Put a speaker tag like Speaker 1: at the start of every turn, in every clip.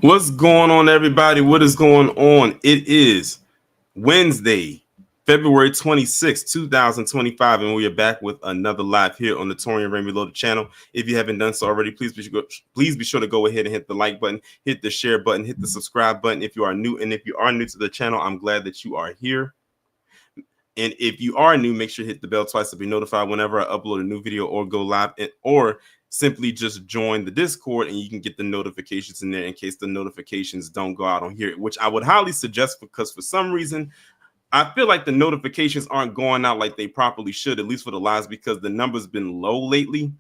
Speaker 1: What's going on, everybody? What is going on? It is Wednesday, February 26th, 2025, and we are back with another live here on the Torian Rain Reloaded channel. If you haven't done so already, please be sure to go ahead and hit the like button, hit the share button, hit the subscribe button if you are new. And if you are new to the channel, I'm glad that you are here. And if you are new, make sure to hit the bell twice to be notified whenever I upload a new video or go live, or simply just join the Discord and you can get the notifications in there in case the notifications don't go out on here, which I would highly suggest, because for some reason I feel like the notifications aren't going out like they properly should, at least for the lives, because the number's been low lately.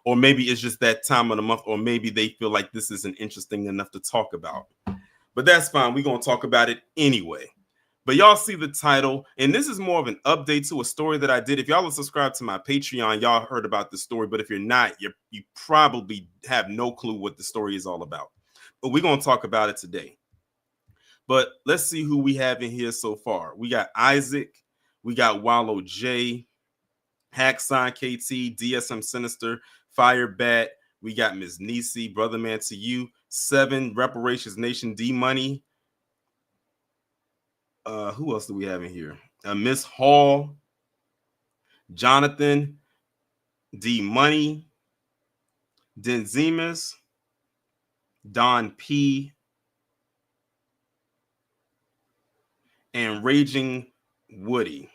Speaker 1: Or maybe it's just that time of the month, or maybe they feel like this isn't interesting enough to talk about. But that's fine. We're going to talk about it anyway. But y'all see the title, and this is more of an update to a story that I did. If y'all are subscribed to my Patreon, y'all heard about this story. But if you're not, you probably have no clue what the story is all about. But we're going to talk about it today. But let's see who we have in here so far. We got Isaac, we got Wallow J, Hacksign KT, DSM Sinister, Firebat, we got Ms. Nisi, Brother Man to You, 7, Reparations Nation, D Money. Who else do we have in here? Miss Hall, Jonathan, D Money, Denzimas, Don P, and Raging Woody.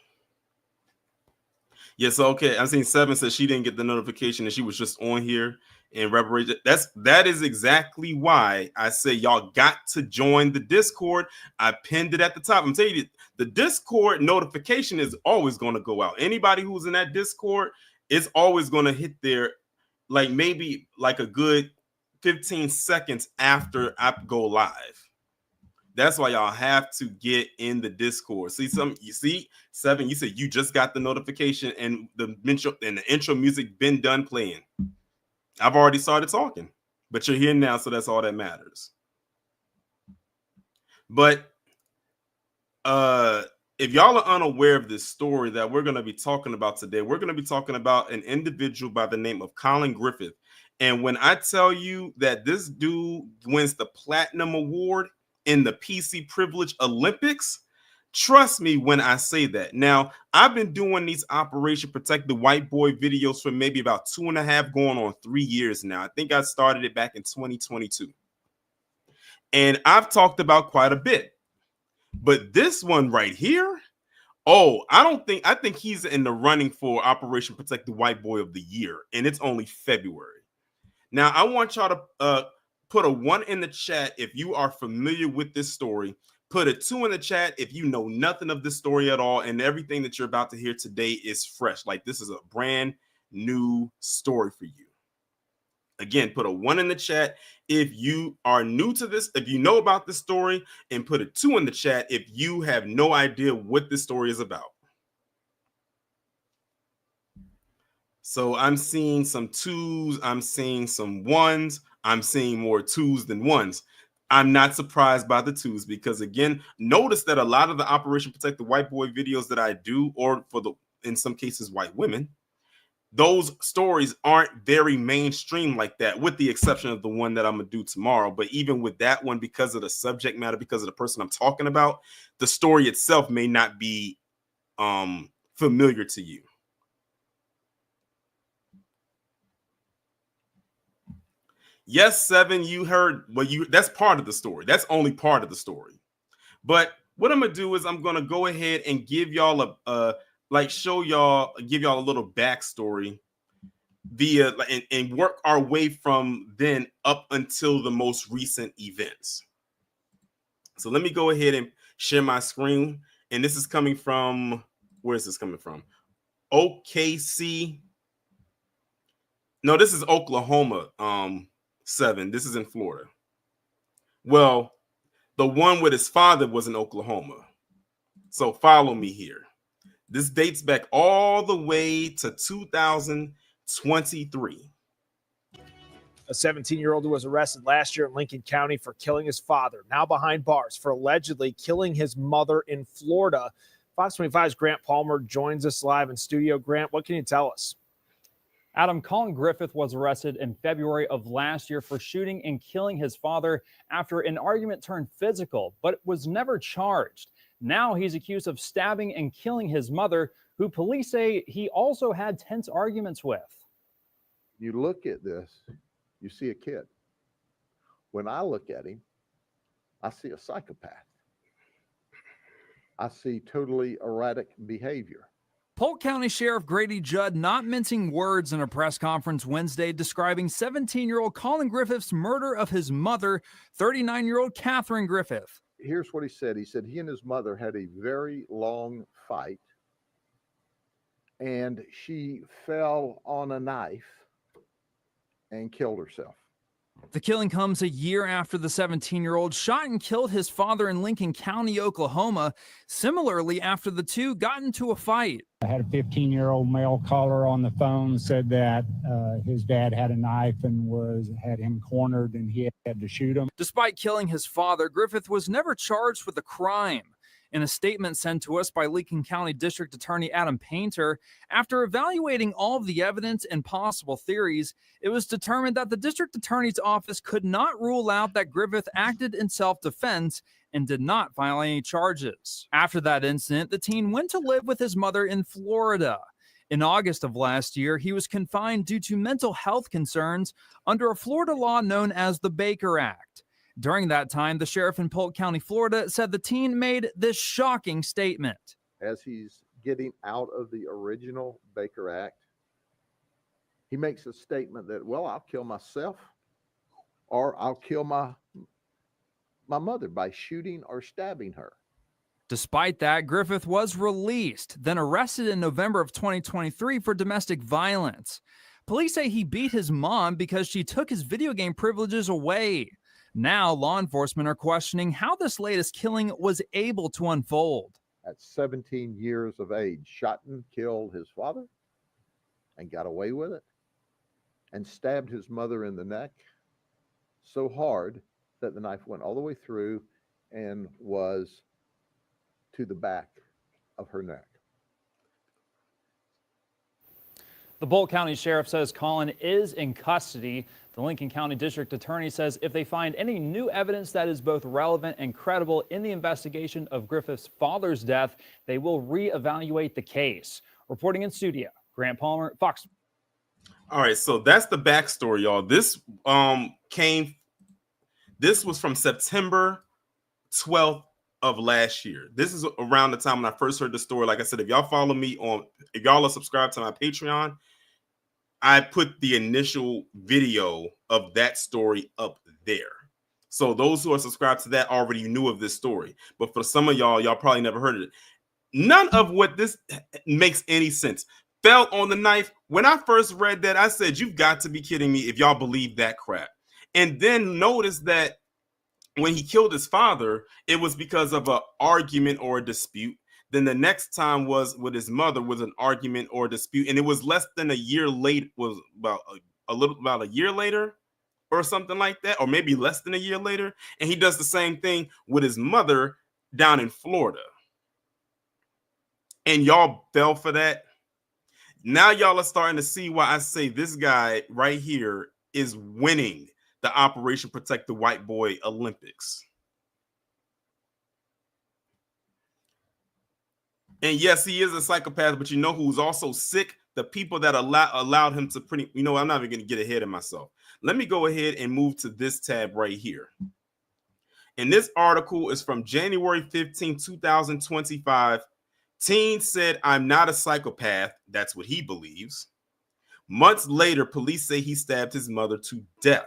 Speaker 1: Yes, okay. I'm seeing 7 says she didn't get the notification and she was just on here in reparation. That is exactly why I say y'all got to join the Discord. I pinned it at the top. I'm telling you, the Discord notification is always going to go out. Anybody who's in that Discord, it's always going to hit there, like maybe like a good 15 seconds after I go live. That's why y'all have to get in the Discord. You see 7, you said you just got the notification and the intro music been done playing. I've already started talking, but you're here now, so that's all that matters. But if y'all are unaware of this story that we're going to be talking about today, we're going to be talking about an individual by the name of Collin Griffith. And when I tell you that this dude wins the Platinum Award in the PC Privilege Olympics, trust me when I say that. Now, I've been doing these Operation Protect the White Boy videos for maybe about 2.5 going on 3 years now. I think I started it back in 2022. And I've talked about quite a bit. But this one right here, I think he's in the running for Operation Protect the White Boy of the Year, and it's only February. Now, I want y'all to put a 1 in the chat if you are familiar with this story. Put a 2 in the chat if you know nothing of this story at all, and everything that you're about to hear today is fresh. Like, this is a brand new story for you. Again, put a 1 in the chat if you are new to this, if you know about this story, and put a 2 in the chat if you have no idea what this story is about. So I'm seeing some 2s, I'm seeing some 1s, I'm seeing more 2s than 1s. I'm not surprised by the twos because, again, notice that a lot of the Operation Protect the White Boy videos that I do, or in some cases, white women, those stories aren't very mainstream like that, with the exception of the one that I'm going to do tomorrow. But even with that one, because of the subject matter, because of the person I'm talking about, the story itself may not be familiar to you. Yes, 7, you heard, but that's part of the story. That's only part of the story. But what I'm gonna do is I'm gonna go ahead and give y'all give y'all a little backstory via and work our way from then up until the most recent events. So let me go ahead and share my screen. And this is coming from, where is this coming from? OKC. No, this is Oklahoma. 7. This is in Florida. Well, the one with his father was in Oklahoma. So follow me here. This dates back all the way to 2023.
Speaker 2: A 17-year-old who was arrested last year in Lincoln County for killing his father, now behind bars for allegedly killing his mother in Florida. Fox 25's Grant Palmer joins us live in studio. Grant, what can you tell us?
Speaker 3: Adam, Collin Griffith was arrested in February of last year for shooting and killing his father after an argument turned physical, but was never charged. Now he's accused of stabbing and killing his mother, who police say he also had tense arguments with.
Speaker 4: You look at this, you see a kid. When I look at him, I see a psychopath. I see totally erratic behavior.
Speaker 5: Polk County Sheriff Grady Judd not mincing words in a press conference Wednesday describing 17-year-old Collin Griffith's murder of his mother, 39-year-old Catherine Griffith.
Speaker 4: Here's what he said. He said he and his mother had a very long fight, and she fell on a knife and killed herself.
Speaker 5: The killing comes a year after the 17-year-old shot and killed his father in Lincoln County, Oklahoma. Similarly, after the two got into a fight.
Speaker 6: I had a 15-year-old male caller on the phone, said that his dad had a knife and had him cornered and he had to shoot him.
Speaker 5: Despite killing his father, Griffith was never charged with a crime. In a statement sent to us by Lincoln County District Attorney Adam Painter, after evaluating all of the evidence and possible theories, it was determined that the district attorney's office could not rule out that Griffith acted in self-defense and did not file any charges. After that incident, the teen went to live with his mother in Florida. In August of last year, he was confined due to mental health concerns under a Florida law known as the Baker Act. During that time, the sheriff in Polk County, Florida, said the teen made this shocking statement.
Speaker 4: As he's getting out of the original Baker Act, he makes a statement that, well, I'll kill myself or I'll kill my mother by shooting or stabbing her.
Speaker 5: Despite that, Griffith was released, then arrested in November of 2023 for domestic violence. Police say he beat his mom because she took his video game privileges away. Now, law enforcement are questioning how this latest killing was able to unfold.
Speaker 4: At 17 years of age, shot and killed his father and got away with it, and stabbed his mother in the neck so hard that the knife went all the way through and was to the back of her neck.
Speaker 3: The Polk County Sheriff says Collin is in custody. The Lincoln County District Attorney says if they find any new evidence that is both relevant and credible in the investigation of Griffith's father's death, they will reevaluate the case. Reporting in studio, Grant Palmer, Fox.
Speaker 1: All right, so that's the backstory, y'all. This was from September 12th of last year. This is around the time when I first heard the story. Like I said, if y'all follow me if y'all are subscribed to my Patreon, I put the initial video of that story up there. So those who are subscribed to that already knew of this story. But for some of y'all probably never heard of it. None of what this makes any sense. Fell on the knife. When I first read that, I said, you've got to be kidding me if y'all believe that crap. And then notice that when he killed his father, it was because of an argument or a dispute. Then the next time was with his mother was an argument or a dispute. And it was less than a year late, was about a year later or something like that, or maybe less than a year later. And he does the same thing with his mother down in Florida. And y'all fell for that. Now y'all are starting to see why I say this guy right here is winning the Operation Protect the White Boy Olympics. And yes, he is a psychopath, but you know who's also sick? The people that allowed him to I'm not even going to get ahead of myself. Let me go ahead and move to this tab right here. And this article is from January 15, 2025. Teen said, "I'm not a psychopath." That's what he believes. Months later, police say he stabbed his mother to death.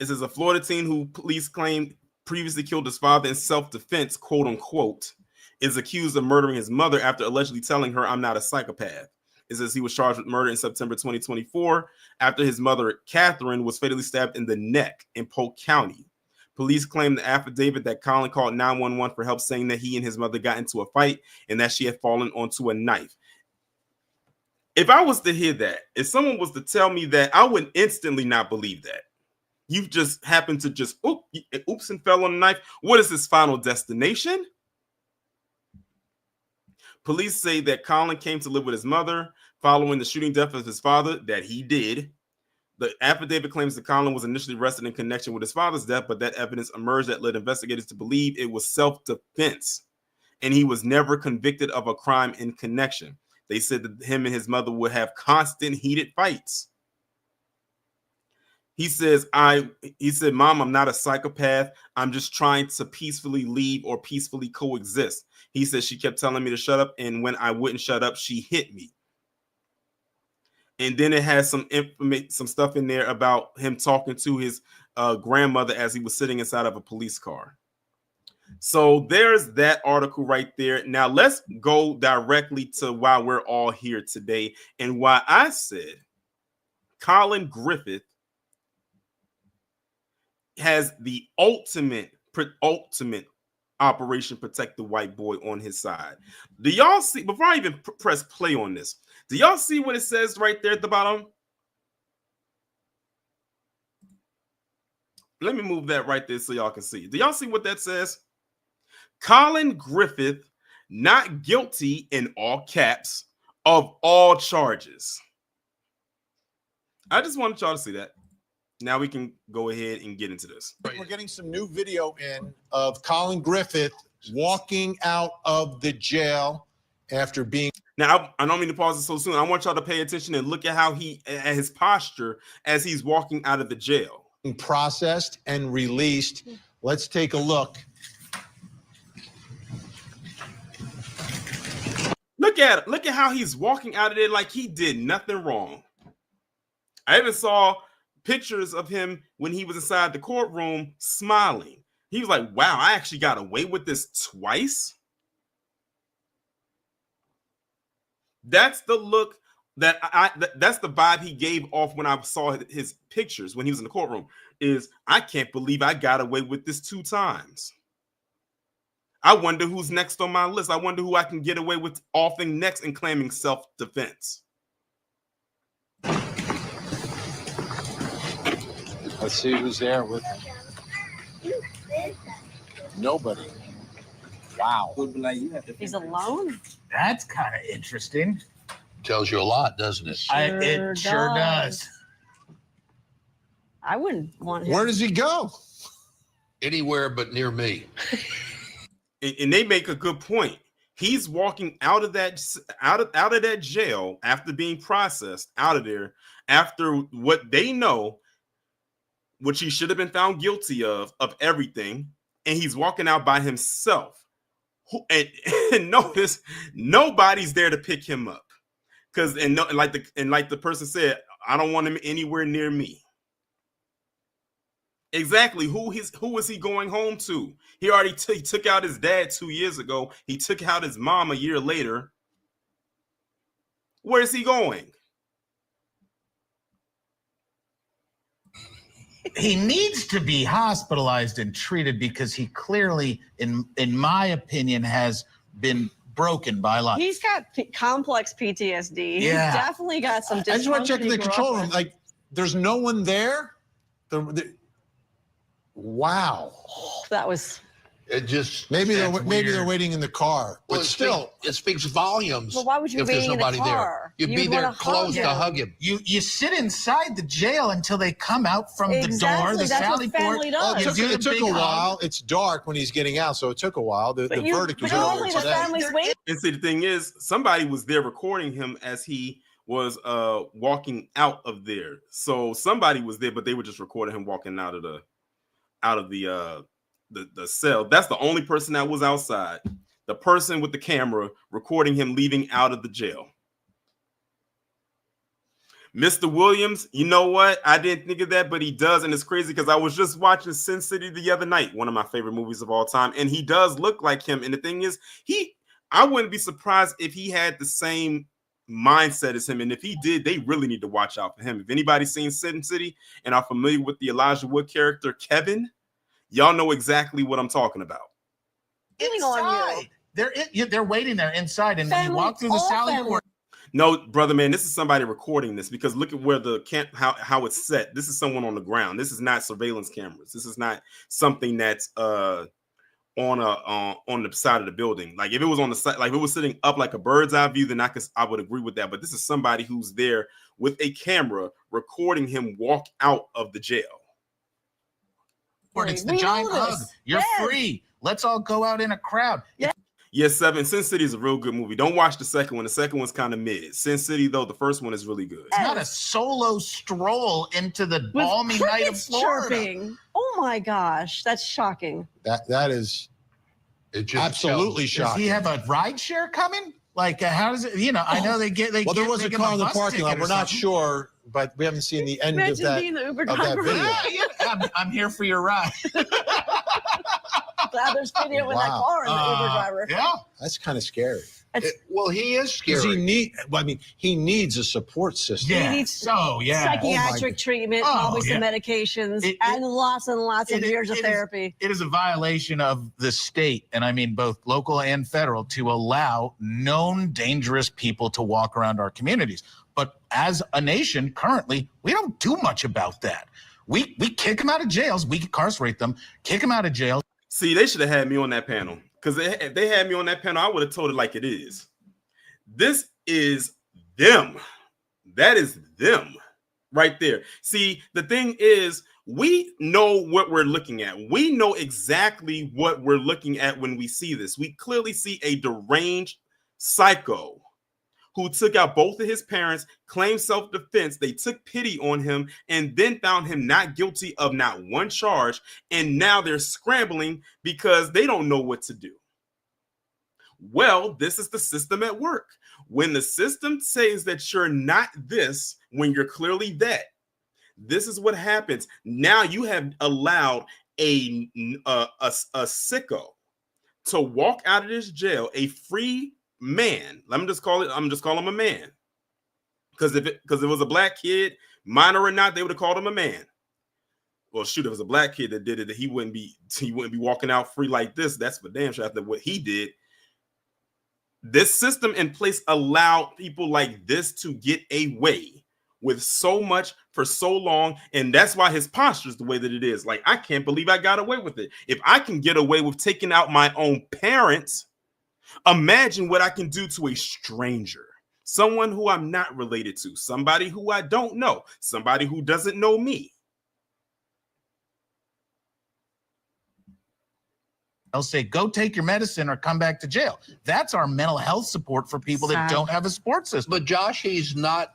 Speaker 1: This is a Florida teen who police claim previously killed his father in self-defense, quote unquote, is accused of murdering his mother after allegedly telling her, "I'm not a psychopath." It says he was charged with murder in September 2024 after his mother, Catherine, was fatally stabbed in the neck in Polk County. Police claim the affidavit that Collin called 911 for help, saying that he and his mother got into a fight and that she had fallen onto a knife. If I was to hear that, if someone was to tell me that, I would instantly not believe that. You just happened to just oops and fell on the knife. What is his final destination? Police say that Collin came to live with his mother following the shooting death of his father, that he did. The affidavit claims that Collin was initially arrested in connection with his father's death, but that evidence emerged that led investigators to believe it was self-defense, and he was never convicted of a crime in connection. They said that him and his mother would have constant heated fights. He said, "Mom, I'm not a psychopath. I'm just trying to peacefully leave or peacefully coexist." He says, "She kept telling me to shut up, and when I wouldn't shut up, she hit me." And then it has some stuff in there about him talking to his grandmother as he was sitting inside of a police car. So there's that article right there. Now let's go directly to why we're all here today and why I said Collin Griffith has the ultimate Operation Protect the White Boy on his side. Do y'all see, before I even press play on this, do y'all see what it says right there at the bottom? Let me move that right there so y'all can see. Do y'all see what that says? Collin Griffith, not guilty, in all caps, of all charges. I just wanted y'all to see that. Now we can go ahead and get into this.
Speaker 7: We're getting some new video in of Collin Griffith walking out of the jail after being.
Speaker 1: Now, I don't mean to pause it so soon. I want y'all to pay attention and look at how at his posture as he's walking out of the jail.
Speaker 7: Processed and released. Let's take a look.
Speaker 1: Look at it. Look at how he's walking out of there like he did nothing wrong. I even saw pictures of him when he was inside the courtroom smiling. He was like, "Wow, I actually got away with this twice." That's the look that that's the vibe he gave off when I saw his pictures when he was in the courtroom. Is, I can't believe I got away with this 2 times. I wonder who's next on my list. I wonder who I can get away with offing next and claiming self-defense.
Speaker 7: Let's see who's there with him. Nobody. Wow.
Speaker 8: He's alone?
Speaker 9: That's kind of interesting.
Speaker 7: Tells you a lot, doesn't it?
Speaker 9: It sure does.
Speaker 8: I wouldn't want him.
Speaker 7: Where does he go?
Speaker 10: Anywhere but near me.
Speaker 1: And they make a good point. He's walking out of that jail after being processed out of there after what they know, which he should have been found guilty of everything, and he's walking out by himself. And notice nobody's there to pick him up, because like the person said, I don't want him anywhere near me. Exactly. Who is he going home to? He already took out his dad 2 years ago. He took out his mom a year later. Where is he going?
Speaker 9: He needs to be hospitalized and treated because he clearly, in my opinion, has been broken by life.
Speaker 8: He's got complex PTSD.
Speaker 9: Yeah.
Speaker 8: He's definitely got some
Speaker 7: I just want to check
Speaker 8: dysfunction he
Speaker 7: the
Speaker 8: grew up
Speaker 7: control room.
Speaker 8: with.
Speaker 7: Like, there's no one there. Wow.
Speaker 8: That was.
Speaker 10: It just
Speaker 7: Maybe they're
Speaker 10: that's
Speaker 7: they're
Speaker 10: weird.
Speaker 7: waiting in the car, but
Speaker 10: Well,
Speaker 7: still.
Speaker 10: it speaks volumes.
Speaker 8: Well, why would you
Speaker 10: if
Speaker 8: be
Speaker 10: there's
Speaker 8: in the
Speaker 10: nobody
Speaker 8: car?
Speaker 10: there? You'd be
Speaker 8: You'd
Speaker 10: there
Speaker 8: wanna hug
Speaker 10: close to
Speaker 8: him.
Speaker 10: hug him.
Speaker 9: You sit inside the jail until they come out from the door,
Speaker 8: Exactly,
Speaker 9: the
Speaker 8: that's what
Speaker 9: sally port.
Speaker 8: family does.
Speaker 9: You do the
Speaker 7: It took
Speaker 9: big
Speaker 7: a
Speaker 9: hug.
Speaker 7: while. It's dark when he's getting out, so it took a while. The verdict was earlier
Speaker 8: Normally the
Speaker 7: today.
Speaker 8: family's waiting.
Speaker 1: And see, the thing is, somebody was there recording him as he was walking out of there. So somebody was there, but they were just recording him walking out of the cell. That's the only person that was outside. The person with the camera recording him leaving out of the jail. Mr. Williams, you know what? I didn't think of that, but he does, and it's crazy because I was just watching Sin City the other night, one of my favorite movies of all time, and he does look like him. And the thing is, I wouldn't be surprised if he had the same mindset as him, and if he did, they really need to watch out for him. If anybody's seen Sin City and are familiar with the Elijah Wood character Kevin, y'all know exactly what I'm talking about.
Speaker 9: Inside. They're waiting there inside, and
Speaker 8: Family,
Speaker 9: you walk through the
Speaker 8: all
Speaker 9: sally
Speaker 8: family.
Speaker 9: port.
Speaker 1: No, brother, man, this is somebody recording this because look at where the camp, how it's set. This is someone on the ground. This is not surveillance cameras. This is not something that's on the side of the building. Like if it was on the side, like if it was sitting up like a bird's eye view, then I would agree with that. But this is somebody who's there with a camera recording him walk out of the jail.
Speaker 9: It's the
Speaker 8: We
Speaker 9: giant
Speaker 8: know
Speaker 9: hug.
Speaker 8: this.
Speaker 9: You're
Speaker 8: Yes.
Speaker 9: free. Let's all go out in a crowd.
Speaker 8: Yeah.
Speaker 1: Yes, Sin City is a real good movie. Don't watch the second one. The second one's kind of mid. Sin City, though, the first one is really good.
Speaker 9: It's not a solo stroll into the
Speaker 8: With
Speaker 9: balmy night of
Speaker 8: crickets
Speaker 9: Florida.
Speaker 8: chirping. Oh my gosh, that's shocking.
Speaker 7: That is
Speaker 10: It just
Speaker 7: absolutely
Speaker 9: Does
Speaker 7: shocking.
Speaker 9: he have a ride share coming? Like, how does it? You know, I know they get.
Speaker 7: Well, there was
Speaker 9: they
Speaker 7: a
Speaker 9: give
Speaker 7: car
Speaker 9: a
Speaker 7: in the
Speaker 9: bus
Speaker 7: parking lot.
Speaker 9: ticket or
Speaker 7: We're not
Speaker 9: something.
Speaker 7: sure, but we haven't seen the end of
Speaker 8: Imagine
Speaker 7: that.
Speaker 8: being the Uber
Speaker 7: of that
Speaker 8: driver.
Speaker 7: video.
Speaker 9: I'm here for your ride.
Speaker 8: Glad there's video in that
Speaker 7: Wow.
Speaker 8: car and the Uber driver.
Speaker 9: Yeah.
Speaker 7: That's kind of scary.
Speaker 10: Well, he is
Speaker 7: Because
Speaker 10: scary.
Speaker 7: he needs a support system.
Speaker 9: Yeah.
Speaker 8: needs
Speaker 9: So yeah.
Speaker 8: Psychiatric treatment,
Speaker 9: Oh,
Speaker 8: probably some
Speaker 9: yeah.
Speaker 8: medications, and lots of years of therapy.
Speaker 9: It is a violation of the state, and I mean both local and federal, to allow known dangerous people to walk around our communities. But as a nation, currently, we don't do much about that. We kick them out of jails. We incarcerate them, kick them out of jail.
Speaker 1: See, they should have had me on that panel because if they had me on that panel, I would have told it like it is. This is them. That is them right there. See, the thing is, we know what we're looking at. We know exactly what we're looking at when we see this. We clearly see a deranged psycho who took out both of his parents, claimed self-defense. They took pity on him and then found him not guilty of not one charge. And now they're scrambling because they don't know what to do. Well, this is the system at work. When the system says that you're not this, when you're clearly that, this is what happens. Now you have allowed a sicko to walk out of this jail, a free man. I'm just calling him a man. Because if it was a black kid, minor or not, they would have called him a man. Well, shoot, if it was a black kid that did it, he wouldn't be walking out free like this. That's for damn sure after what he did. This system in place allowed people like this to get away with so much for so long, and that's why his posture is the way that it is. Like, I can't believe I got away with it. If I can get away with taking out my own parents, imagine what I can do to a stranger, someone who I'm not related to, somebody who I don't know, somebody who doesn't know me.
Speaker 9: They'll say, go take your medicine or come back to jail. That's our mental health support for people that don't have a support system.
Speaker 10: But Josh, he's not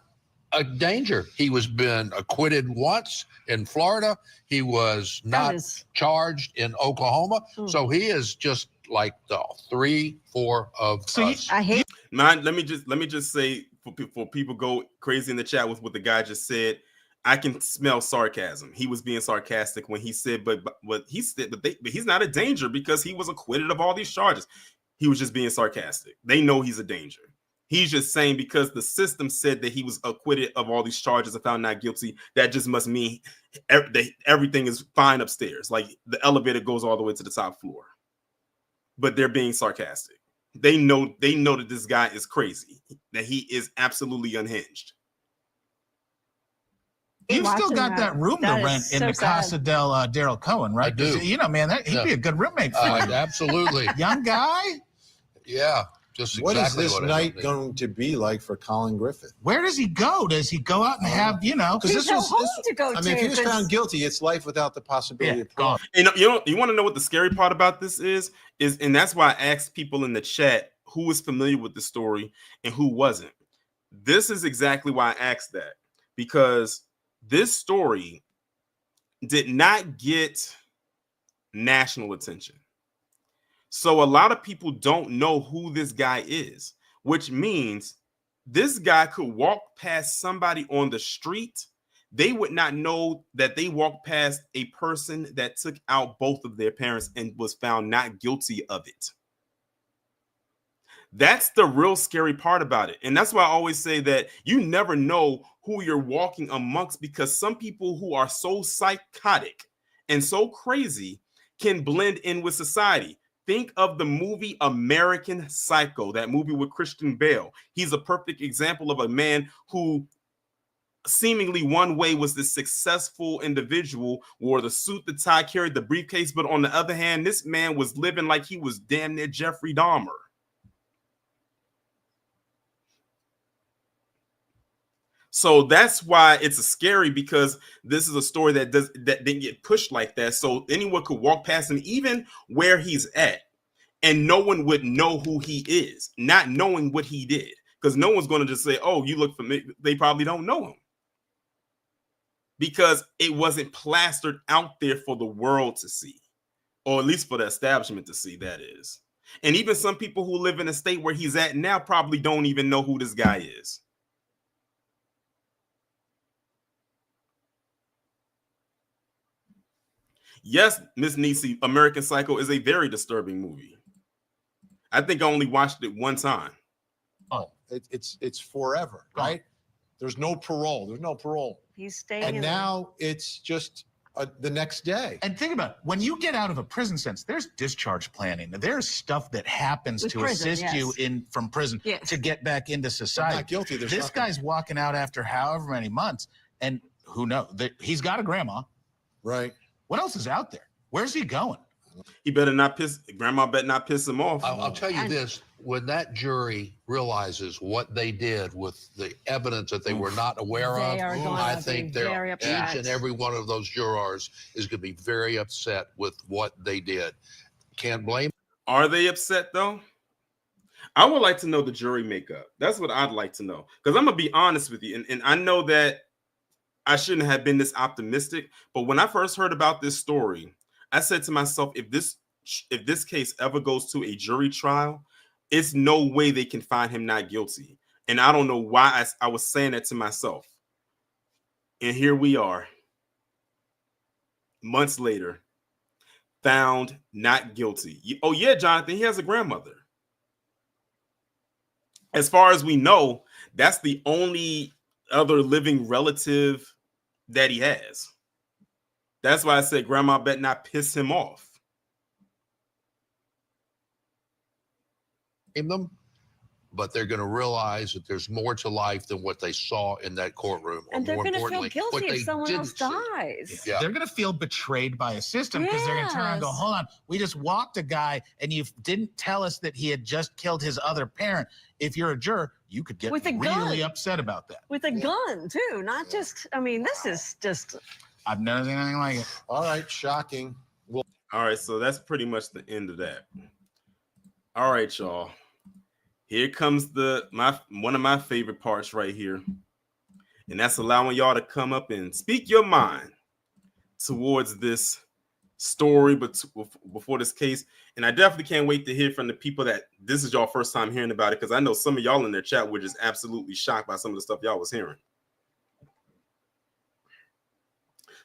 Speaker 10: a danger. He was been acquitted once in Florida. He was not charged in Oklahoma. So he is just like the 3-4 of us.
Speaker 8: I hate.
Speaker 1: Let me just say for people go crazy in the chat with what the guy just said. I can smell sarcasm. He was being sarcastic when he said, but he's not a danger because he was acquitted of all these charges. He was just being sarcastic. They know he's a danger. He's just saying because the system said that he was acquitted of all these charges and found not guilty, that just must mean everything is fine upstairs. Like the elevator goes all the way to the top floor. But they're being sarcastic. They know that this guy is crazy, that he is absolutely unhinged.
Speaker 9: You've still got that room to rent in the Casa del Daryl Cohen, right?
Speaker 10: I do.
Speaker 9: You know, man, he'd be a good roommate for you.
Speaker 10: Absolutely.
Speaker 9: Young guy.
Speaker 10: Yeah. Just
Speaker 7: What
Speaker 10: exactly
Speaker 7: is this
Speaker 10: what
Speaker 7: night going to be like for Collin Griffith?
Speaker 9: Where does he go? Does he go out and have, because
Speaker 8: There's no home to go
Speaker 7: I mean, if he was
Speaker 8: to.
Speaker 7: found guilty, it's life without the possibility of parole.
Speaker 1: And you want to know what the scary part about this is, and that's why I asked people in the chat who was familiar with the story and who wasn't. This is exactly why I asked that, because this story did not get national attention. So a lot of people don't know who this guy is, which means this guy could walk past somebody on the street. They would not know that they walked past a person that took out both of their parents and was found not guilty of it. That's the real scary part about it. And that's why I always say that you never know who you're walking amongst, because some people who are so psychotic and so crazy can blend in with society. Think of the movie American Psycho, that movie with Christian Bale. He's a perfect example of a man who seemingly one way was this successful individual, wore the suit, the tie, carried the briefcase. But on the other hand, this man was living like he was damn near Jeffrey Dahmer. So that's why it's scary, because this is a story that didn't get pushed like that. So anyone could walk past him, even where he's at, and no one would know who he is, not knowing what he did, because no one's going to just say, "Oh, you look familiar." They probably don't know him, because it wasn't plastered out there for the world to see, or at least for the establishment to see. That is, and even some people who live in the state where he's at now probably don't even know who this guy is. Yes, Miss Nisi, American Psycho is a very disturbing movie. I think I only watched it one time.
Speaker 7: Oh, it's forever, right? There's no parole. There's no parole.
Speaker 8: He's staying.
Speaker 7: And now it's just the next day.
Speaker 9: And think about it. When you get out of a prison sentence, there's discharge planning. There's stuff that happens to assist you from prison to get back into society.
Speaker 7: Not guilty.
Speaker 9: This guy's walking out after however many months, and who knows? He's got a grandma.
Speaker 7: Right.
Speaker 9: What else is out there? Where's he going?
Speaker 1: He better not piss. Grandma better not piss him off.
Speaker 10: I'll tell you this: when that jury realizes what they did with the evidence that they were not aware of, I think each and every one of those jurors is going to be very upset with what they did. Can't blame.
Speaker 1: Are they upset though? I would like to know the jury makeup. That's what I'd like to know, because I'm gonna be honest with you, and I know that I shouldn't have been this optimistic, but when I first heard about this story, I said to myself, if this case ever goes to a jury trial, it's no way they can find him not guilty. And I don't know why I was saying that to myself. And here we are, months later, found not guilty. Oh yeah, Jonathan, he has a grandmother. As far as we know, that's the only other living relative that he has. That's why I said grandma better not piss him off.
Speaker 10: Them, but they're going to realize that there's more to life than what they saw in that courtroom.
Speaker 8: And they're going to feel guilty if someone else dies.
Speaker 9: Yeah. They're going to feel betrayed by a system, because they're going to turn around and go, hold on, we just walked a guy and you didn't tell us that he had just killed his other parent. If you're a juror, you could get really upset about that.
Speaker 8: With a gun, too. Not just, I mean, this is just.
Speaker 9: I've never seen anything like it.
Speaker 7: All right, shocking.
Speaker 1: All right, so that's pretty much the end of that. All right, y'all. Here comes one of my favorite parts right here. And that's allowing y'all to come up and speak your mind towards this story, but before this case. And I definitely can't wait to hear from the people that this is y'all first time hearing about it, because I know some of y'all in their chat were just absolutely shocked by some of the stuff y'all was hearing.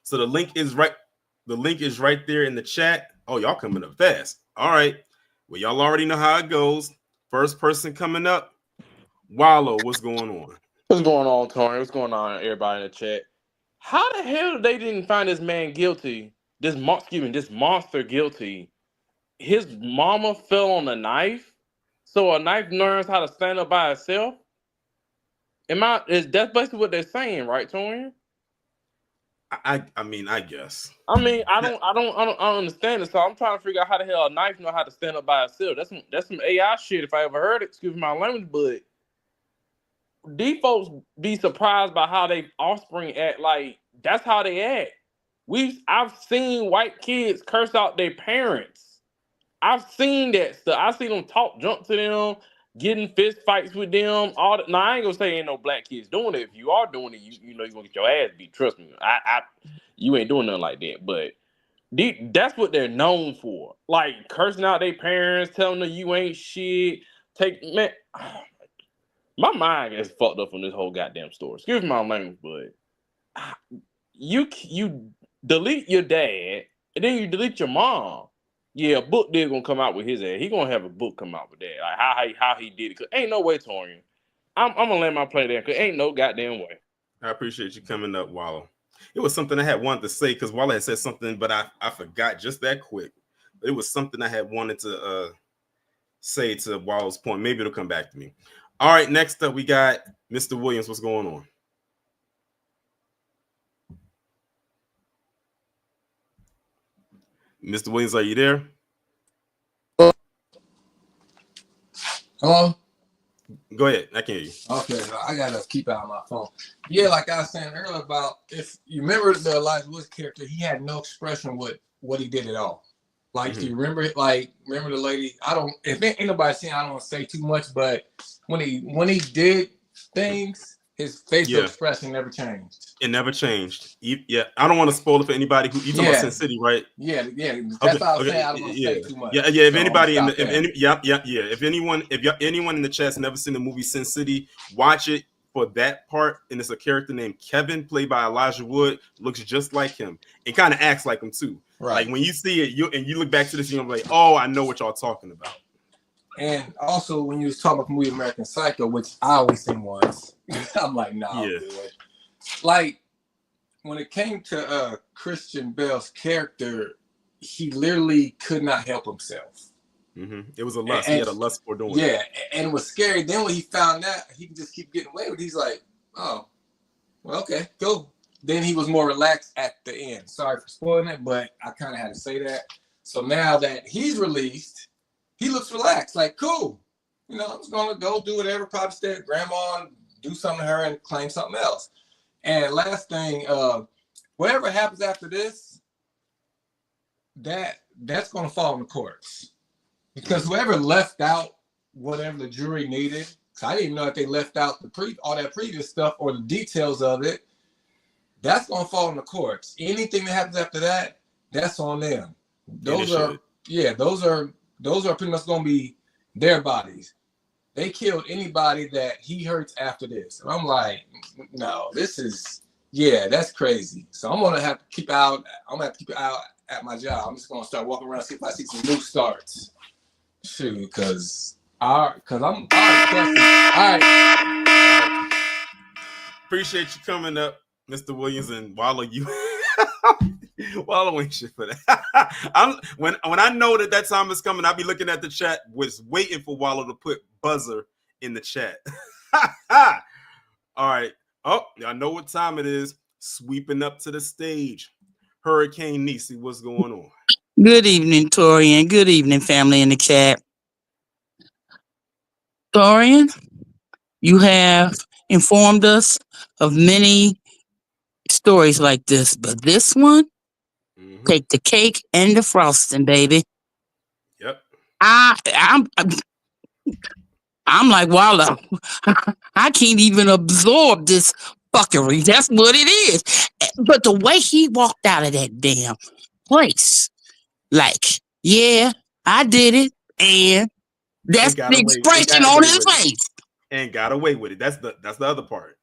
Speaker 1: So the link is right there in the chat. Oh, y'all coming up fast. All right. Well, y'all already know how it goes. First person coming up, Wallow, what's going on?
Speaker 11: What's going on, Tony? What's going on, everybody in the chat? How the hell they didn't find this man guilty? This monster guilty? His mama fell on the knife. so a knife learns how to stand up by itself. That's basically what they're saying, right, Torian?
Speaker 1: I mean, I guess.
Speaker 11: I mean, I don't understand it. So I'm trying to figure out how the hell a knife know how to stand up by itself. That's some AI shit if I ever heard it. Excuse my language, but these folks be surprised by how they offspring act. Like that's how they act. I've seen white kids curse out their parents. I've seen that stuff. I've seen them talk junk to them, getting fist fights with them. Now I ain't gonna say ain't no black kids doing it. If you are doing it, you know you're gonna get your ass beat. Trust me. You ain't doing nothing like that. But that's what they're known for. Like cursing out their parents, telling them you ain't shit. Man, my mind is fucked up from this whole goddamn story. Excuse my language, but you delete your dad and then you delete your mom. Yeah, a book did gonna come out with his ass. He gonna have a book come out with that, like how he did it. Cause ain't no way, Torian. I'm gonna let my play there. Cause ain't no goddamn way.
Speaker 1: I appreciate you coming up, Wallow. It was something I had wanted to say because Wallow had said something, but I forgot just that quick. It was something I had wanted to say to Wallow's point. Maybe it'll come back to me. All right, next up we got Mr. Williams. What's going on? Mr. Williams, are you there?
Speaker 12: Hello?
Speaker 1: Go ahead. I can hear you.
Speaker 12: Okay, I gotta keep out my phone. Yeah, like I was saying earlier about if you remember the Elijah Woods character, he had no expression with what he did at all. Like, do you remember it? Like, remember the lady? If ain't nobody seen, I don't want to say too much, but when he did things, his facial expression never changed.
Speaker 1: It never changed. Yeah, I don't want to spoil it for anybody who you talking about Sin City, right?
Speaker 12: Yeah. That's why I was saying I don't want to say too much.
Speaker 1: Yeah. If anybody if anyone in the chat's never seen the movie Sin City, watch it for that part. And it's a character named Kevin, played by Elijah Wood, looks just like him and kind of acts like him too. Right. Like when you see it, you look back to this, you're like, oh, I know what y'all talking about.
Speaker 12: And also when you was talking about the movie American Psycho, which I always seen once, I'm like, nah, I'm good. Like when it came to Christian Bale's character, he literally could not help himself.
Speaker 1: It was a lust. He had a lust for doing it.
Speaker 12: Yeah, and it was scary. Then when he found out he could just keep getting away with it, he's like, oh, well, okay, go. Then he was more relaxed at the end. Sorry for spoiling it, but I kind of had to say that. So now that he's released, he looks relaxed, like, cool. You know, I'm just going to go do whatever, probably stay at grandma and do something to her and claim something else. And last thing, whatever happens after this, that's going to fall in the courts. Because whoever left out whatever the jury needed, because I didn't know if they left out all that previous stuff or the details of it, that's going to fall in the courts. Anything that happens after that, that's on them. Those are pretty much going to be their bodies. They killed anybody that he hurts after this. And I'm like, no, that's crazy. So I'm going to have to keep out. I'm going to have to keep it out at my job. I'm just going to start walking around, see if I see some new starts. Shoot, because I'm all right.
Speaker 1: Appreciate you coming up, Mr. Williams, and Wallow, Wallow ain't shit for that. When I know that time is coming, I'll be looking at the chat, was waiting for Wallow to put buzzer in the chat. All right. Oh, I know what time it is. Sweeping up to the stage. Hurricane Niecy, what's going on?
Speaker 13: Good evening, Torian. Good evening, family in the chat. Torian, you have informed us of many stories like this, but this one, take the cake and the frosting, baby.
Speaker 1: Yep.
Speaker 13: I'm like, Wallow, I can't even absorb this fuckery. That's what it is. But the way he walked out of that damn place, like, yeah, I did it, and that's the expression on his face.
Speaker 1: And got away with it. That's the other part.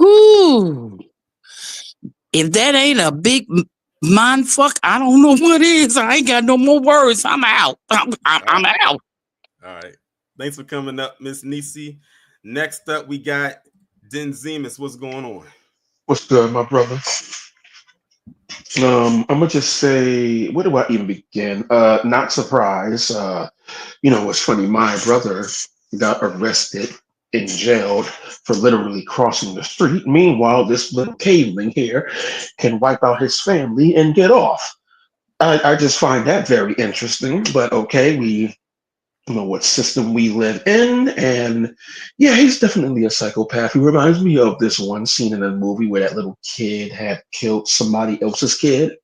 Speaker 13: Ooh. If that ain't a big mind fuck, I don't know what is. I ain't got no more words. I'm out. I'm out.
Speaker 1: All right. Thanks for coming up, Miss Niecy. Next up, we got Den Zemus. What's going on?
Speaker 14: What's good, my brother? I'm gonna just say, where do I even begin? Not surprised. It's funny. My brother got arrested and jailed for literally crossing the street. Meanwhile, this little caveling here can wipe out his family and get off. I just find that very interesting. But okay, we know what system we live in, and yeah, he's definitely a psychopath. He reminds me of this one scene in a movie where that little kid had killed somebody else's kid,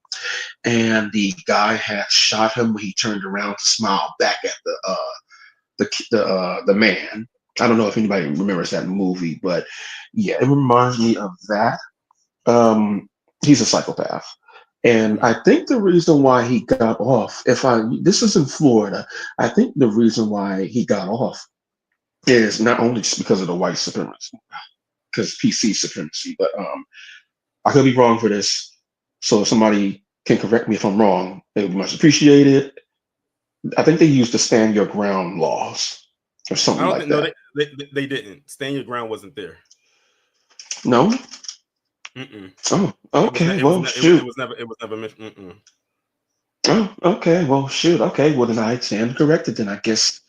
Speaker 14: and the guy had shot him when he turned around to smile back at the man. I don't know if anybody remembers that movie, but yeah, it reminds me of that. He's a psychopath. And I think the reason why he got off, this is in Florida, I think the reason why he got off is not only just because of the white supremacy, because PC supremacy, but I could be wrong for this. So if somebody can correct me if I'm wrong, it would be much appreciated. I think they used the stand your ground laws or something
Speaker 1: I don't
Speaker 14: like
Speaker 1: think
Speaker 14: that.
Speaker 1: they didn't. Stand your ground wasn't there.
Speaker 14: No.
Speaker 1: Mm-mm.
Speaker 14: Oh, okay. Well, shoot.
Speaker 1: It was never mentioned. Mm-mm.
Speaker 14: Oh, okay. Well, shoot. Okay. Well, then I stand corrected. Then I guess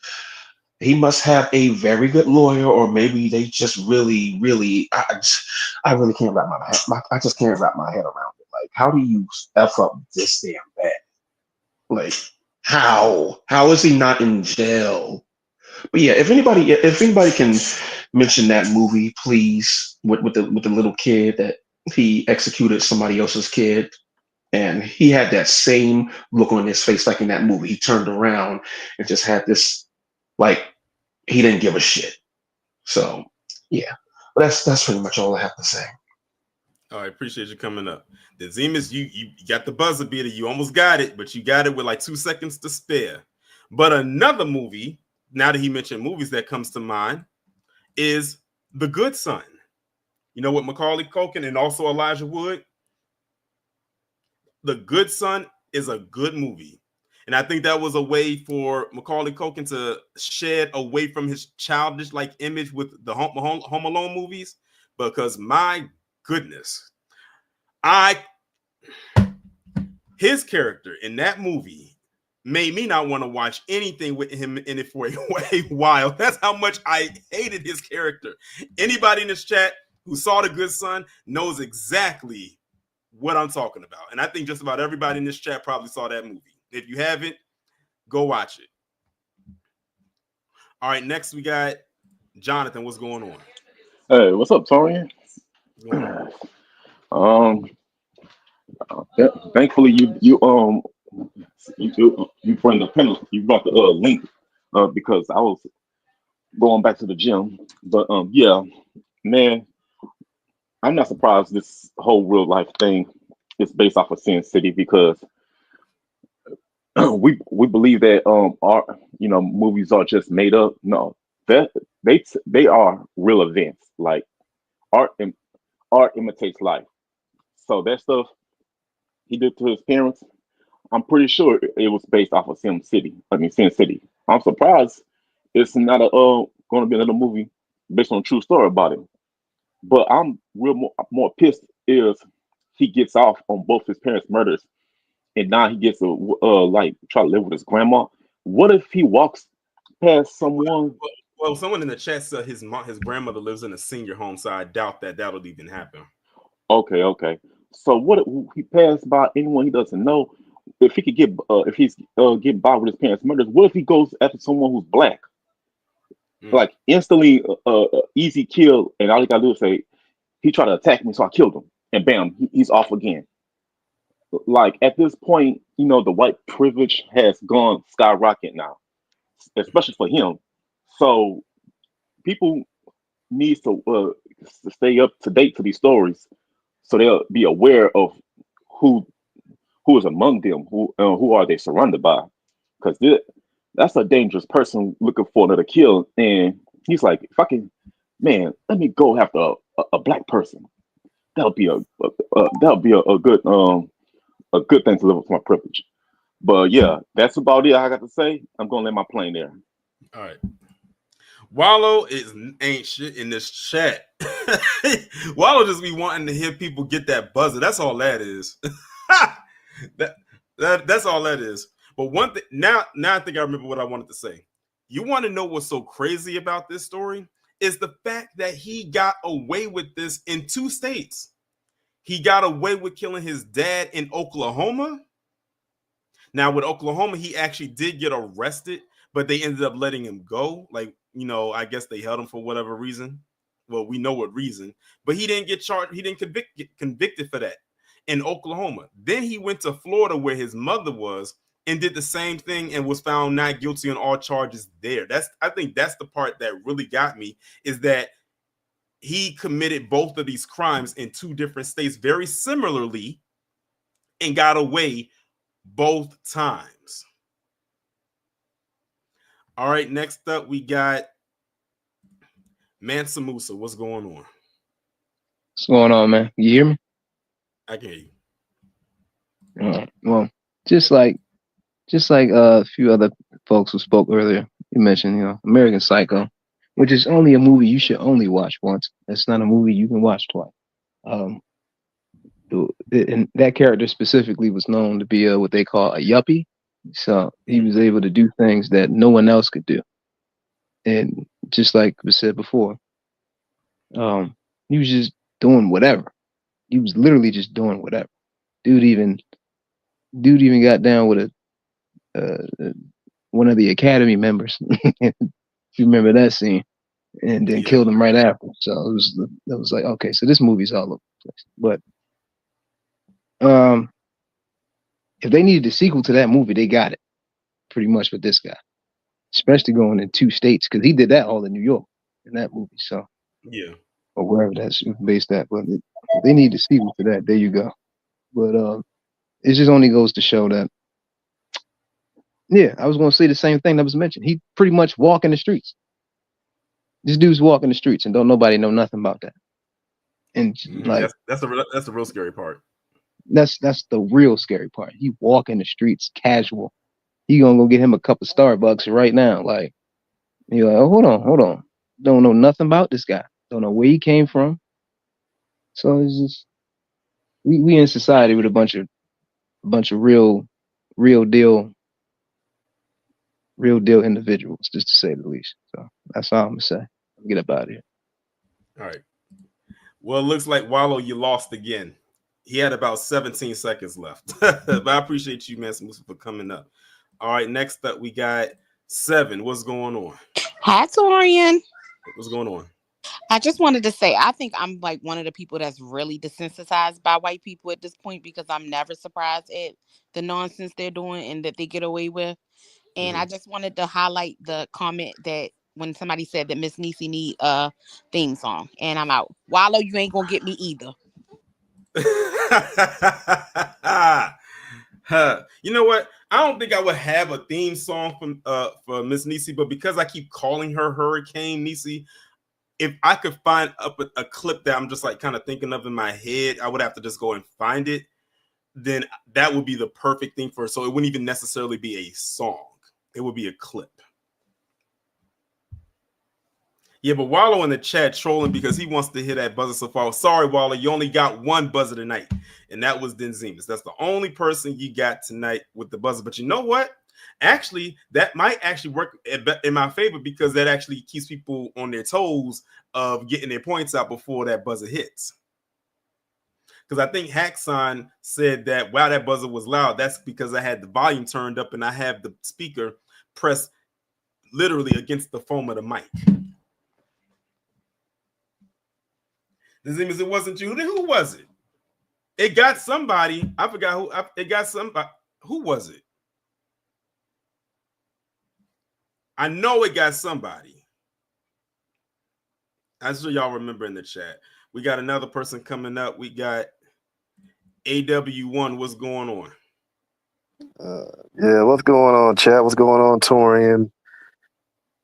Speaker 14: he must have a very good lawyer, or maybe they just really, really. I really can't wrap my head. I just can't wrap my head around it. Like, how do you f up this damn bad? Like, how? How is he not in jail? But yeah, if anybody can mention that movie, please, with the little kid that he executed somebody else's kid, and he had that same look on his face like in that movie. He turned around and just had this, like, he didn't give a shit. So yeah, but that's pretty much all I have to say.
Speaker 1: All right, appreciate you coming up. The Zemus, you got the buzzer beater. You almost got it, but you got it with like 2 seconds to spare. But another movie, now that he mentioned movies, that comes to mind is The Good Son. You know, with Macaulay Culkin and also Elijah Wood. The Good Son is a good movie. And I think that was a way for Macaulay Culkin to shed away from his childish like image with the Home Alone movies, because my goodness, his character in that movie made me not want to watch anything with him in it for a while. That's how much I hated his character. Anybody in this chat who saw The Good Son knows exactly what I'm talking about. And I think just about everybody in this chat probably saw that movie. If you haven't, go watch it. All right, next we got Jonathan. What's going on?
Speaker 15: Hey, what's up, Torian? Thankfully you bring the panel, you brought the link because I was going back to the gym. But yeah, man, I'm not surprised this whole real life thing is based off of Sin City, because we believe that our movies are just made up. No, that they are real events. Like art imitates life. So that stuff he did to his parents, I'm pretty sure it was based off of Sin City. I'm surprised it's not going to be another movie based on a true story about him. But I'm more pissed is he gets off on both his parents' murders, and now he gets to like try to live with his grandma. What if he walks past someone?
Speaker 1: Well, someone in the chat said his grandmother lives in a senior home, so I doubt that'll even happen.
Speaker 15: Okay. So what if he passed by anyone he doesn't know? If he could get get by with his parents' murders, what if he goes after someone who's black? Like instantly, easy kill, and all he gotta do is say, he tried to attack me, so I killed him, and bam, he's off again. Like at this point, the white privilege has gone skyrocket now, especially for him. So people need to stay up to date to these stories, so they'll be aware of who is among them, who are they surrounded by, because that's a dangerous person looking for another kill. And he's like, if I can, man, let me go after a black person. That'll be a good thing to live with my privilege. But yeah, that's about it I got to say. I'm gonna let my plane there.
Speaker 1: All right. Wallow ain't shit in this chat. Wallow just be wanting to hear people get that buzzer. That's all that is. That's all that is. But one thing now I think I remember what I wanted to say. You want to know what's so crazy about this story? Is the fact that he got away with this in 2 states. He got away with killing his dad in Oklahoma. Now, with Oklahoma, he actually did get arrested, but they ended up letting him go. Like, I guess they held him for whatever reason. Well, we know what reason, but he didn't get charged. He didn't get convicted for that in Oklahoma. Then he went to Florida where his mother was and did the same thing and was found not guilty on all charges there. I think that's the part that really got me, is that he committed both of these crimes in 2 different states very similarly and got away both times. All right, next up we got Mansa Musa. What's going on?
Speaker 16: What's going on, man? You hear me?
Speaker 1: I can hear you.
Speaker 16: Well, just like a few other folks who spoke earlier, you mentioned, American Psycho, which is only a movie you should only watch once. It's not a movie you can watch twice. And that character specifically was known to be what they call a yuppie. So he was able to do things that no one else could do. And just like was said before, he was just doing whatever. He was literally just doing whatever. Dude even got down with one of the Academy members. If you remember that scene, and then killed him right after. So it was like, okay, so this movie's all over the place. But if they needed a sequel to that movie, they got it pretty much with this guy, especially going in 2 states, because he did that all in New York in that movie. So
Speaker 1: yeah,
Speaker 16: or wherever that's based at. But if they need a sequel to that, there you go. But it just only goes to show that. Yeah, I was going to say the same thing that was mentioned. He pretty much walking the streets. This dude's walking the streets, and don't nobody know nothing about that. And like
Speaker 1: that's the real scary part.
Speaker 16: That's the real scary part. He walking the streets casual. He gonna go get him a cup of Starbucks right now. Like, you're like, oh, hold on. Don't know nothing about this guy. Don't know where he came from. So it's just we in society with a bunch of real deal individuals, just to say the least. So that's all I'm gonna say. Get up out of here.
Speaker 1: All right. Well, it looks like Wallow, you lost again. He had about 17 seconds left. But I appreciate you, Mansa Musa, for coming up. All right, next up we got 7. What's going on?
Speaker 17: Hi, Torian.
Speaker 1: What's going on?
Speaker 17: I just wanted to say, I think I'm like one of the people that's really desensitized by white people at this point, because I'm never surprised at the nonsense they're doing and that they get away with. And I just wanted to highlight the comment that when somebody said that Miss Niecy need a theme song, and I'm out. Wallow, you ain't gonna get me either.
Speaker 1: You know what? I don't think I would have a theme song for Miss Niecy, but because I keep calling her Hurricane Niecy, if I could find up a clip that I'm just like kind of thinking of in my head, I would have to just go and find it. Then that would be the perfect thing for her. So it wouldn't even necessarily be a song. It would be a clip. Yeah, but Wallow in the chat trolling because he wants to hear that buzzer so far. Sorry, Wallow, you only got one buzzer tonight, and that was Denzimus. That's the only person you got tonight with the buzzer. But you know what? Actually, that might actually work in my favor, because that actually keeps people on their toes of getting their points out before that buzzer hits. Because I think Haxon said that while that buzzer was loud, that's because I had the volume turned up and I have the speaker pressed literally against the foam of the mic. It wasn't you. Then who was it? It got somebody. I forgot who. It got somebody. Who was it? I know it got somebody. I'm sure y'all remember in the chat. We got another person coming up. We got AW1. What's going on?
Speaker 18: Yeah, what's going on, chat? What's going on, Torian?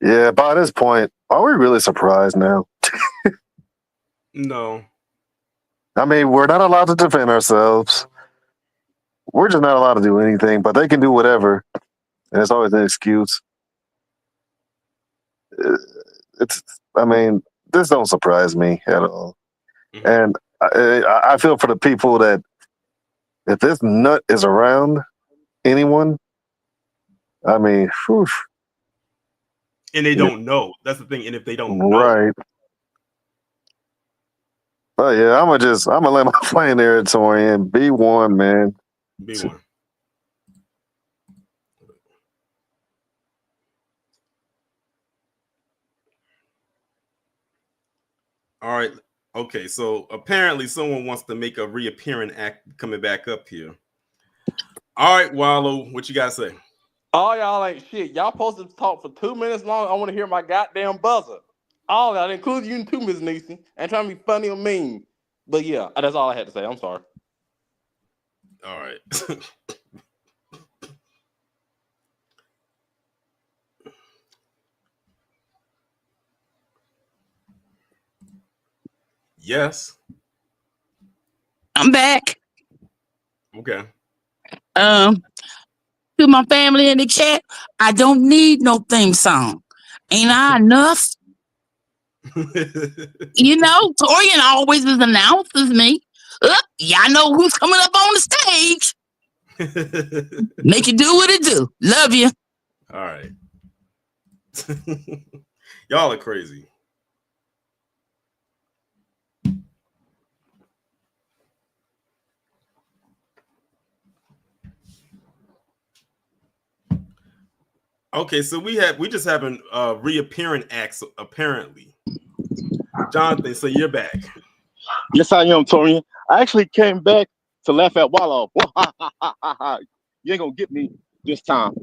Speaker 18: Yeah, by this point, are we really surprised now?
Speaker 1: No.
Speaker 18: I mean, we're not allowed to defend ourselves. We're just not allowed to do anything, but they can do whatever. And it's always an excuse. I mean, this don't surprise me at all. And I feel for the people that If this nut is around anyone, I mean, whew,
Speaker 1: And they don't know. That's the thing. And if they don't know,
Speaker 18: right. Oh yeah, I'm gonna let my playing territory in. Be one, man.
Speaker 1: be one. All right. Okay. So apparently someone wants to make a reappearing act coming back up here. All right, Wallow, what you gotta say?
Speaker 11: All y'all ain't shit. Y'all supposed to talk for 2 minutes long. I want to hear my goddamn buzzer. All y'all, including you too, Miss Neeson. Ain't trying to be funny or mean. But yeah, that's all I had to say. I'm sorry.
Speaker 1: All right. Yes.
Speaker 13: I'm back.
Speaker 1: Okay.
Speaker 13: To my family in the chat, I don't need no theme song. Ain't I enough? You know, Torian always announces me. Y'all know who's coming up on the stage. Make it do what it do. Love you.
Speaker 1: All right. Y'all are crazy. Okay, so we just having reappearing acts apparently. Jonathan, so you're back.
Speaker 15: Yes, I am, Torian. I actually came back to laugh at Wallow. You ain't gonna get me this time.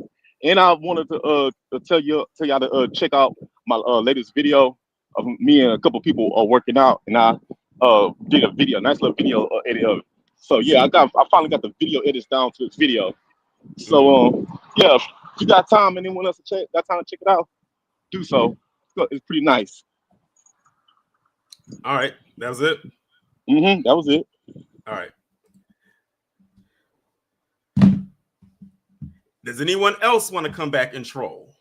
Speaker 15: And I wanted to tell y'all to check out my latest video of me and a couple people working out, and I did a video, nice little video edit of it. So yeah, I finally got the video edits down to this video. So yeah, if you got time, anyone else got time to check it out, do so. It's pretty nice.
Speaker 1: All right, that was it.
Speaker 15: That was it.
Speaker 1: All right. Does anyone else want to come back and troll?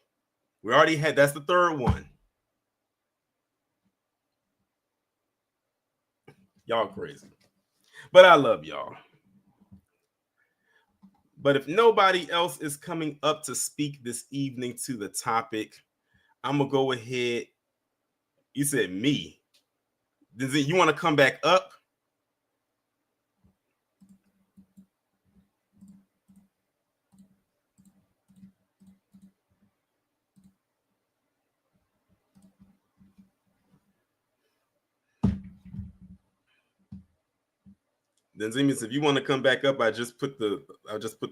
Speaker 1: We already had, that's the third one. Y'all crazy. But I love y'all. But if nobody else is coming up to speak this evening to the topic, I'm going to go ahead. You said me. You want to come back up? Then Zemus, if you want to come back up, I'll just put the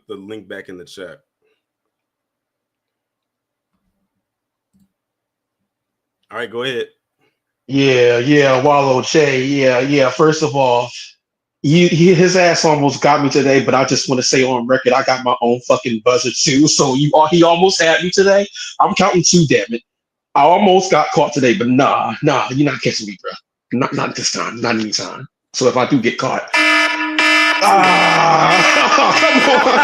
Speaker 1: link back in the chat. All right, go ahead.
Speaker 14: Yeah, Wallow Che. Yeah. First of all, his ass almost got me today, but I just want to say on record, I got my own fucking buzzer too. So he almost had me today. I'm counting 2, damn it. I almost got caught today, but nah, you're not catching me, bro. Not this time, not anytime. So if I do get caught, come on,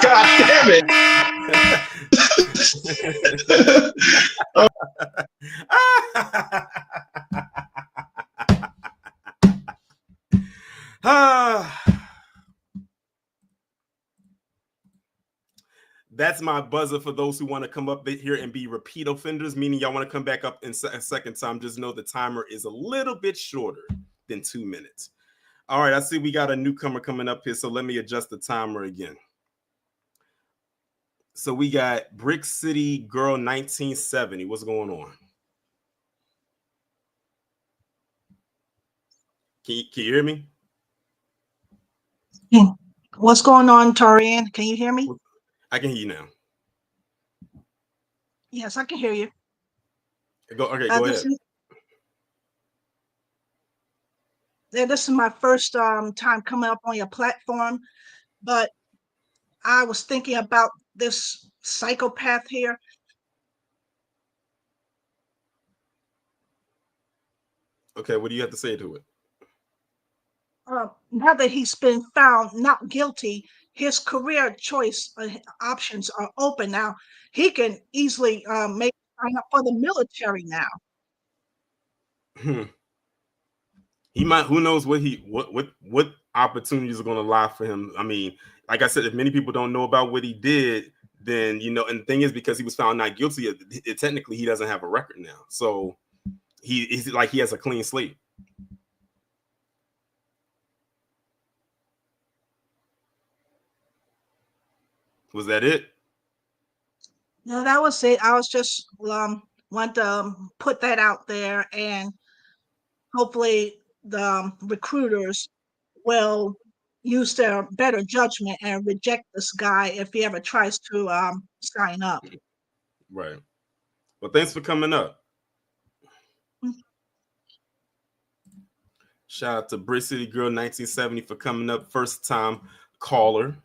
Speaker 14: god damn it.
Speaker 1: That's my buzzer for those who want to come up here and be repeat offenders, meaning y'all want to come back up in a second time. Just know the timer is a little bit shorter than 2 minutes. All right, I see we got a newcomer coming up here, so let me adjust the timer again. So we got Brick City Girl 1970. What's going on? Can you hear me?
Speaker 19: What's going on, Torian? Can you hear me?
Speaker 1: I can hear you now.
Speaker 19: Yes, I can hear you.
Speaker 1: Go ahead.
Speaker 19: This is my first time coming up on your platform, but I was thinking about this psychopath here.
Speaker 1: Okay, what do you have to say to it?
Speaker 19: Now that he's been found not guilty, his career choice options are open now. He can easily sign up for the military now.
Speaker 1: He might. Who knows what opportunities are going to lie for him. I mean, like I said, if many people don't know about what he did, then, you know, and the thing is, because he was found not guilty, technically he doesn't have a record now. So he's like, he has a clean slate. Was that it?
Speaker 19: No, that was it. I was just want to put that out there, and hopefully the recruiters will use their better judgment and reject this guy if he ever tries to sign up.
Speaker 1: Right. Well, thanks for coming up. Shout out to Brit City Girl 1970 for coming up, first time caller.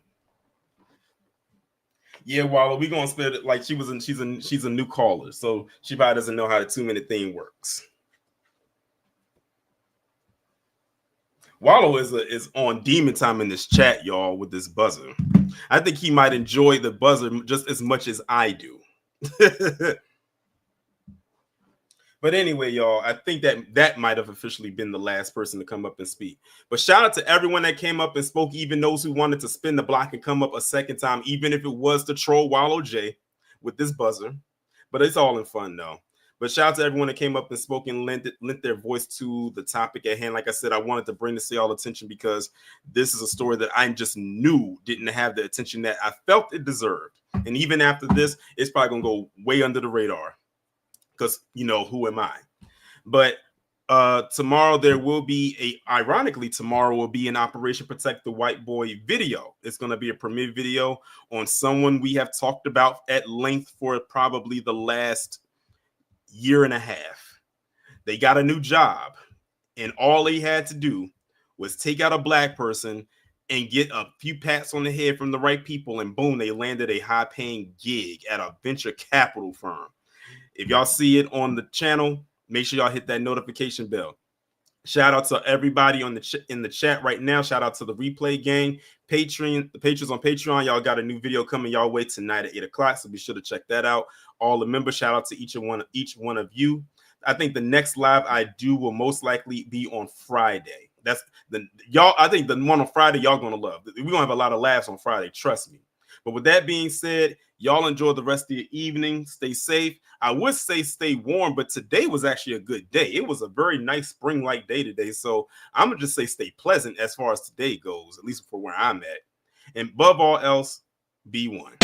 Speaker 1: Yeah, Wallow, we gonna split it like she's a new caller, so she probably doesn't know how the 2-minute thing works. Wallow is on demon time in this chat, y'all, with this buzzer. I think he might enjoy the buzzer just as much as I do. But anyway, y'all, I think that might have officially been the last person to come up and speak. But shout out to everyone that came up and spoke, even those who wanted to spin the block and come up a second time, even if it was to troll Wallow J with this buzzer. But it's all in fun, though. But shout out to everyone that came up and spoke and lent their voice to the topic at hand. Like I said, I wanted to bring this to y'all attention because this is a story that I just knew didn't have the attention that I felt it deserved. And even after this, it's probably going to go way under the radar. Because, you know, who am I? But tomorrow there will be ironically, tomorrow will be an Operation Protect the White Boy video. It's going to be a premiere video on someone we have talked about at length for probably the last year and a half. They got a new job, and all they had to do was take out a black person and get a few pats on the head from the right people, and boom, they landed a high-paying gig at a venture capital firm. If y'all see it on the channel, make sure y'all hit that notification bell. Shout out to everybody in the chat right now. Shout out to the replay gang, Patreon, the patrons on Patreon. Y'all got a new video coming y'all way tonight at 8 o'clock, so be sure to check that out. All the members, shout out to each one of you. I think the next live I do will most likely be on Friday. That's y'all. I think the one on Friday y'all gonna love. We're gonna have a lot of laughs on Friday. Trust me. But with that being said, y'all enjoy the rest of your evening. Stay safe. I would say stay warm, but today was actually a good day. It was a very nice spring-like day today. So I'm going to just say stay pleasant as far as today goes, at least for where I'm at. And above all else, be one.